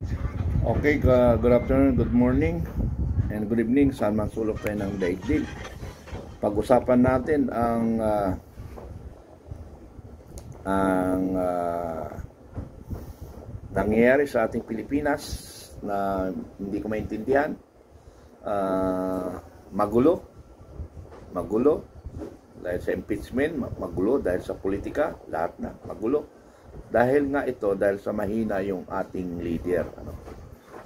Okay, good afternoon, good morning, and good evening. Saan man sulok tayo ng daigdig. Pag-usapan natin ang nangyayari sa ating Pilipinas na hindi ko maintindihan. Magulo dahil sa impeachment, magulo dahil sa politika, lahat na magulo. Dahil nga ito, dahil sa mahina yung ating leader.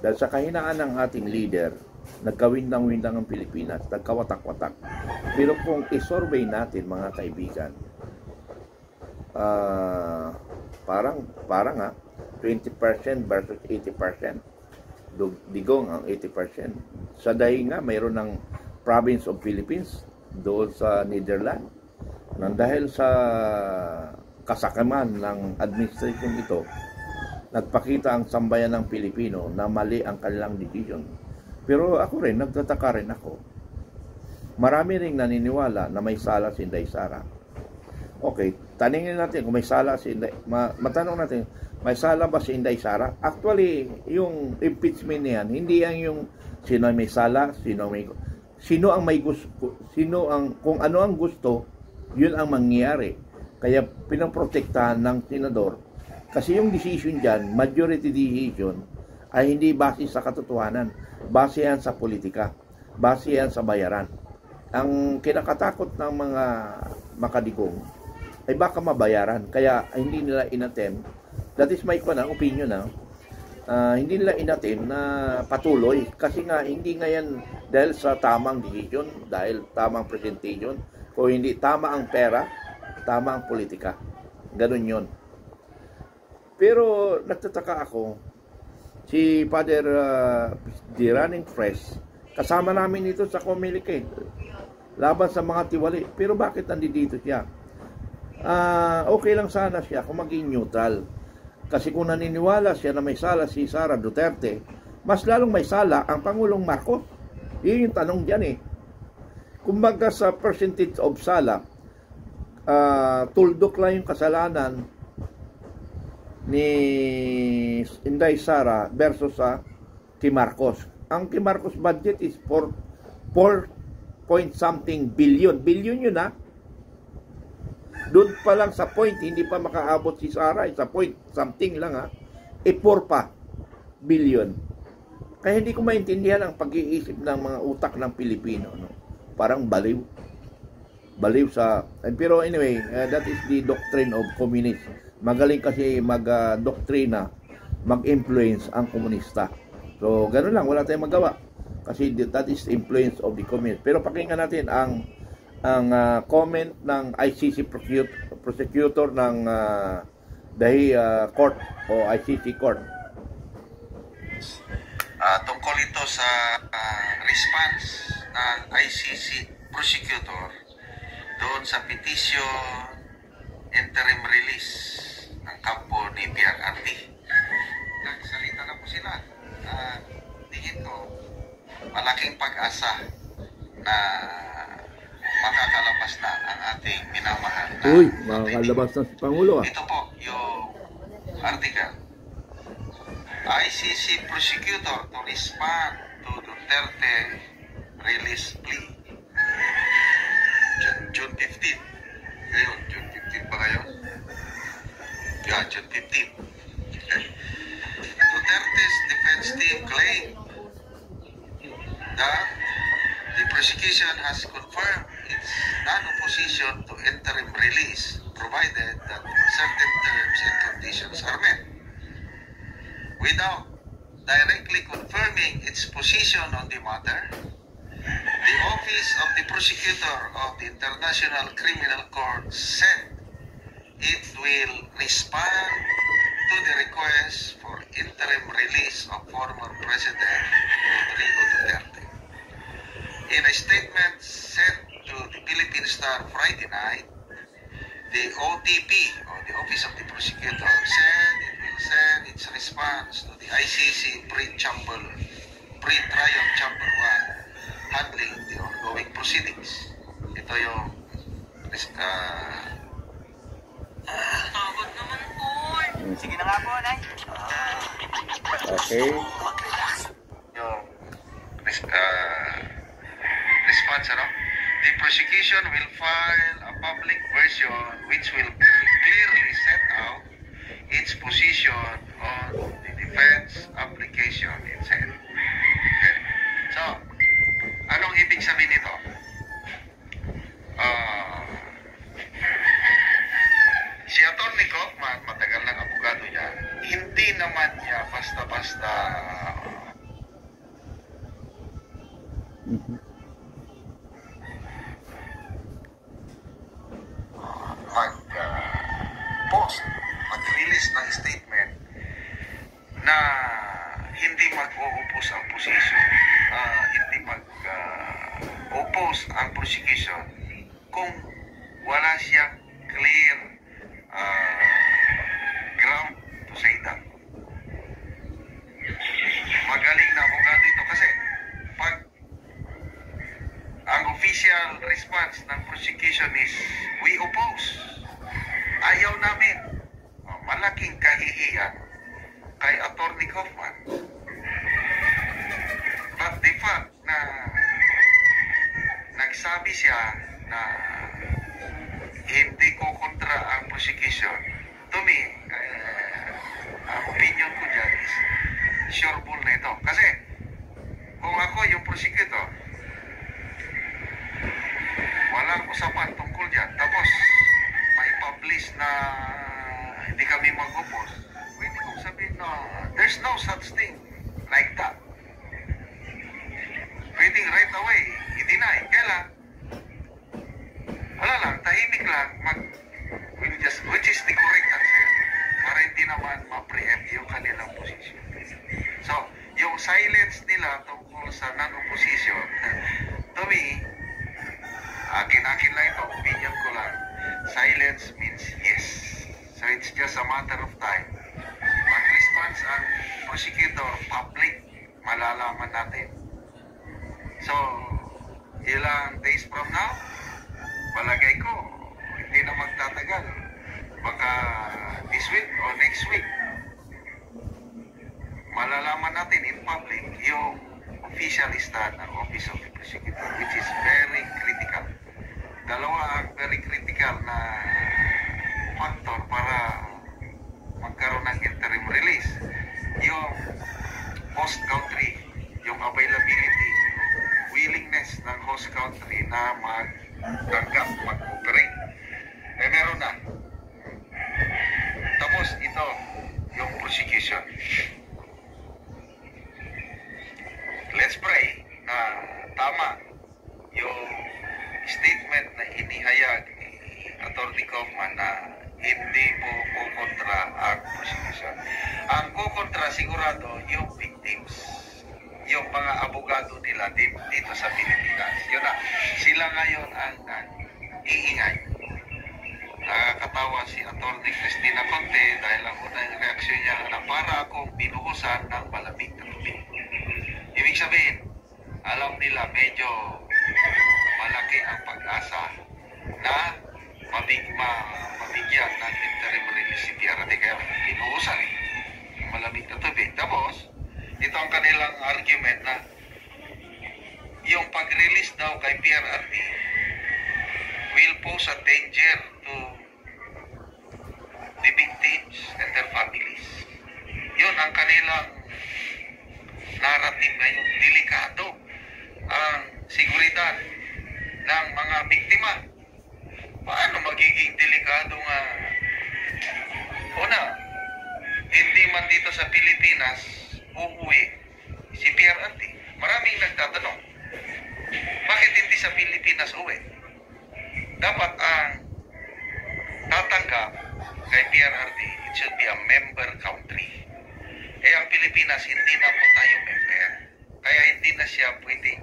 Dahil sa kahinaan ng ating leader, nagkawindang-windang ang Pilipinas, nagkawatak-watak. Pero kung isurvey natin, mga kaibigan, parang 20% versus 80%. Digong ang 80%. Sa dahi nga, mayroon ng province of Philippines doon sa Netherlands. Nang dahil sa kasakaman ng administration ito, nagpakita ang sambayan ng Pilipino na mali ang kanilang decision. Pero ako rin, nagtataka rin ako. Marami ring naniniwala na may sala si Inday Sara. Okay, taningin natin kung may sala si Inday. Matanong natin, may sala ba si Inday Sara? Actually, yung impeachment niyan, hindi yan yung sino may sala, sino ang may gusto, kung ano ang gusto, yun ang mangyayari. Kaya pinaprotektahan ng senador. Kasi yung decision dyan, majority decision, ay hindi base sa katotohanan. Base yan sa politika. Base yan sa bayaran. Ang kinakatakot ng mga makadigong ay baka mabayaran. Kaya hindi nila inattend. That is my opinion. Hindi nila inattend na patuloy. Kasi nga, hindi nga yan dahil sa tamang decision, dahil tamang presentation, kung hindi tama ang pera, tama ang politika. Ganun yun. Pero nagtataka ako, si Father the Running Fresh, kasama namin ito sa Comelec, laban sa mga tiwali. Pero bakit nandito siya? Okay lang sana siya kung maging neutral. Kasi kung naniniwala siya na may sala si Sara Duterte, mas lalong may sala ang Pangulong Marcos. Yun yung tanong dyan . Kumbaga sa percentage of sala, tuldok lang yung kasalanan ni Inday Sara versus sa kay Marcos. Ang kay Marcos budget is 4 point something billion. Billion yun . Doon pa lang sa point, hindi pa makaabot si Sara. Sa point something lang . 4 pa billion. Kaya hindi ko maintindihan ang pag-iisip ng mga utak ng Pilipino. Parang baliw sa... Pero anyway, that is the doctrine of communism. Magaling kasi mag-doktrina, mag-influence ang komunista. So, gano'n lang, wala tayong magawa. Kasi that is the influence of the communist. Pero pakinggan natin ang comment ng ICC prosecutor ng Dahi Court o ICC Court. Tungkol ito sa response ng ICC prosecutor doon sa petition interim release ng kampo ni PRRD. Nagsalita na po sila. Tingin ko, malaking pag-asa na makakalabas na ang ating minamahal na makakalabas na si Pangulo . Ito po yung article. ICC prosecutor to respond to Duterte release plea. June 15. Ngayon, June 15 ba ngayon? Yeah, June 15. Okay. Duterte's defense team claimed that the prosecution has confirmed its non-opposition to interim release provided that certain terms and conditions are met. Without directly confirming its position on the matter, the Office of the Prosecutor of the International Criminal Court said it will respond to the request for interim release of former President Rodrigo Duterte. In a statement sent to the Philippine Star Friday night, the OTP, or the Office of the Prosecutor, said it will send its response to the ICC Pre-Trial Chamber 1 handling the ongoing proceedings. Ito yung Tawag naman po. Sige na nga po, Nay. Okay. Yung response, ano? The prosecution will file a public version which will clearly set out its position on the defense application itself. Okay. So, anong ibig sabihin nito? Si Atty. Kaufman, matagal ng abogado niya, hindi naman niya basta-basta mag-release ng statement na hindi mag-o-oppose ang position, hindi mag-oppose ang prosecution kung wala siyang clear ground to say that. Magaling na abogado ito kasi pag ang official response ng prosecution is we oppose, ayaw namin, malaking kahihiyan kay Atty. Kaufman. But the fact na nagsabi siya na hindi ko kontra ang prosecution, to me, ang opinion ko dyan is sure bull na ito. Kasi kung ako yung prosecutor, walang usapan tungkol dyan, tapos may publish na hindi kami mag-oppose, pwede kong sabihin na there's no such thing like that. Pwede right away i-deny. Kailan? Wala lang, tahimik lang, which is the correct answer para hindi naman ma-preempt yung kanilang position. So, yung silence nila tungkol sa non-opposition, to me, akin lang ito, opinion ko lang, silence means yes. So it's just a matter of time. Mag-response ang prosecutor, public, malalaman natin. So, ilang days from now, palagay ko, hindi na magtatagal. Baka this week or next week, malalaman natin in public yung official stand ng Office of the Prosecutor, which is very critical. Dalawa ang very critical na factor para magkaroon ng interim release. Yung host country, yung availability, willingness ng host country na magtanggap, mag-operate. Eh meron na. Tapos ito, yung prosecution. Let's pray na tama yung statement na inihayag ni Atty. Kaufman na hindi po kukontra ang prosecution. Ang kukontra sigurado yung victims, yung mga abogado nila dito sa Pilipinas. Yun na, sila ngayon ang iingay. Nakakatawa si Atty. Cristina Conte dahil ang unang reaksyon niya na para akong binuhusan ng malamig na tubig. Ibig sabihin, alam nila medyo malaki ang pag-asa na mabigyan ng interim release si PRRD, kaya binuhusan yung malamig na tubig. Tapos, ito ang kanilang argument na yung pag-release daw kay PRRD will pose a danger to the victims and their families. Yun ang kanilang narrative ngayon. Delikado ang seguridad ng mga biktima. Paano magiging delikado nga? Una, hindi man dito sa Pilipinas uuwi si PRRD. Maraming nagtatanong, bakit hindi sa Pilipinas uwi? Dapat ang tatanggap kay PRRD, it should be a member country. Eh ang Pilipinas, hindi na po tayo member. Kaya hindi na siya pwedeng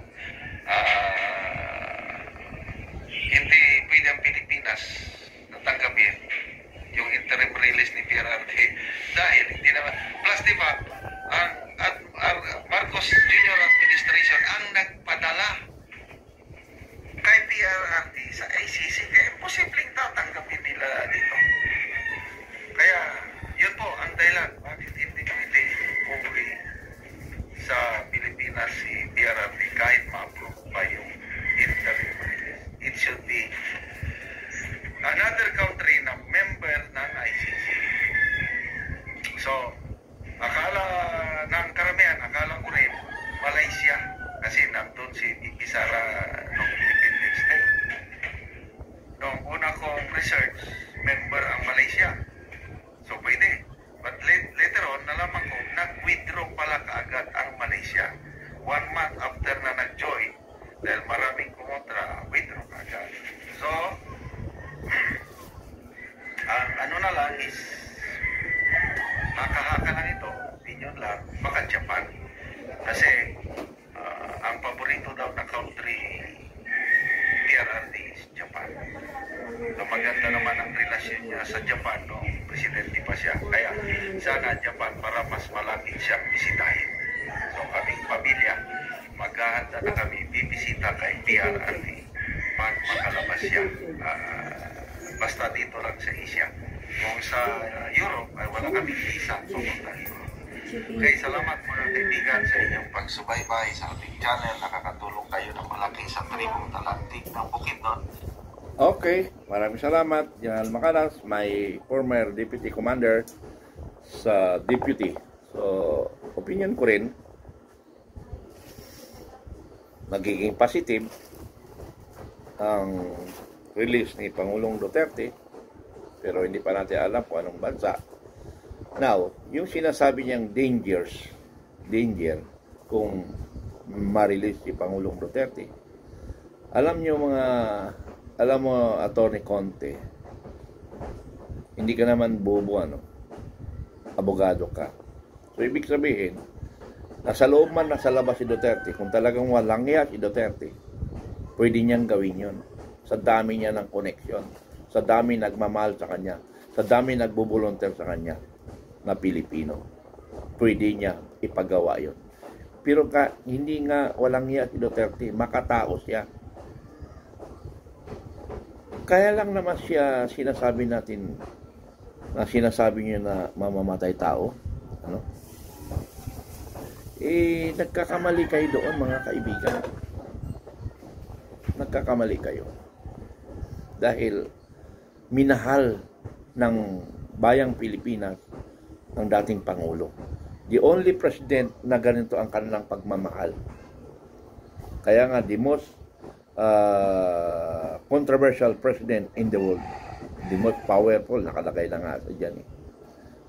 hindi pwede ang Pilipinas natanggapin yung interim release ni PRRD dahil hindi naman. Plus diba, ang Marcos Jr. Administration ang nagpadala kay PRRD sa ICC, kaya imposibleng tatanggapin nila dito. Kaya yun po agad ang Malaysia. 1 month after na nag-join, dahil maraming kumontra, withdraw agad. So, ang ano na lang is, haka-haka lang ito, opinion lang, baka Japan. Kasi, ang paborito daw na country PRRD is Japan. So, maganda naman ang relasyon niya sa Japan, no? Presidente pa siya. Kaya sana Japan para mas malapit siyang bisitahin. So kaming pamilya, maghahanda na kami bibisita kay PRRD pag makalabas siya. Basta dito lang sa Asia. Kung sa Europe ay wala kaming visa pumunta Europe. Okay, salamat mga kaibigan sa inyong pagsubaybay sa ating channel. Nakakatulong kayo ng malaki sa tribong Talantig ng Bukidnon. Okay, maraming salamat, General Macanas, my former Deputy Commander sa Deputy. So, opinion ko rin, magiging positive ang release ni Pangulong Duterte, pero hindi pa natin alam kung anong bansa. Now, yung sinasabi niyang danger kung ma-release si Pangulong Duterte, alam mo, Attorney Conte, hindi ka naman bobo, abogado ka. So, ibig sabihin, nasa loob man, nasa labas si Duterte, kung talagang walang iya si Duterte, pwede niyang gawin yun. Sa dami niya ng koneksyon, sa dami nagmamahal sa kanya, sa dami nagbo-volunteer sa kanya na Pilipino, pwede niya ipagawa yun. Pero hindi nga walang iya si Duterte, makatao siya. Kaya lang naman siya sinasabi natin na sinasabi niya na mamamatay tao. Nagkakamali kayo doon, mga kaibigan. Nagkakamali kayo. Dahil minahal ng bayang Pilipinas ang dating Pangulo. The only president na ganito ang kanilang pagmamahal. Kaya nga, the most controversial president in the world, the most powerful, nakalagay na nga sa dyan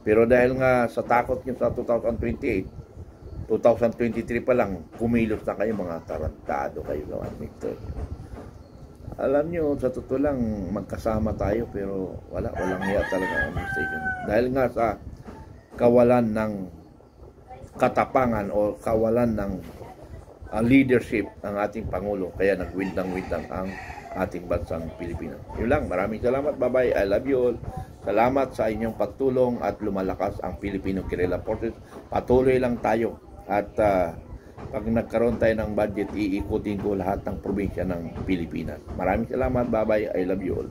Pero dahil nga sa takot nyo sa 2028, 2023 pa lang, kumilos na kayo, mga tarantado kayo ng administration. Alam nyo, sa totoo lang, magkasama tayo, pero walang iya talaga ang administration. Dahil nga sa kawalan ng katapangan o kawalan ng leadership ng ating Pangulo, kaya nagwindang ang ating bansang Pilipinas. Yun lang, maraming salamat, bye-bye, I love you all. Salamat sa inyong pagtulong at lumalakas ang Filipino Guerrilla Forces. Patuloy lang tayo at pag nagkaroon tayo ng budget, iikutin ko lahat ng probinsya ng Pilipinas. Maraming salamat, bye-bye, I love you all.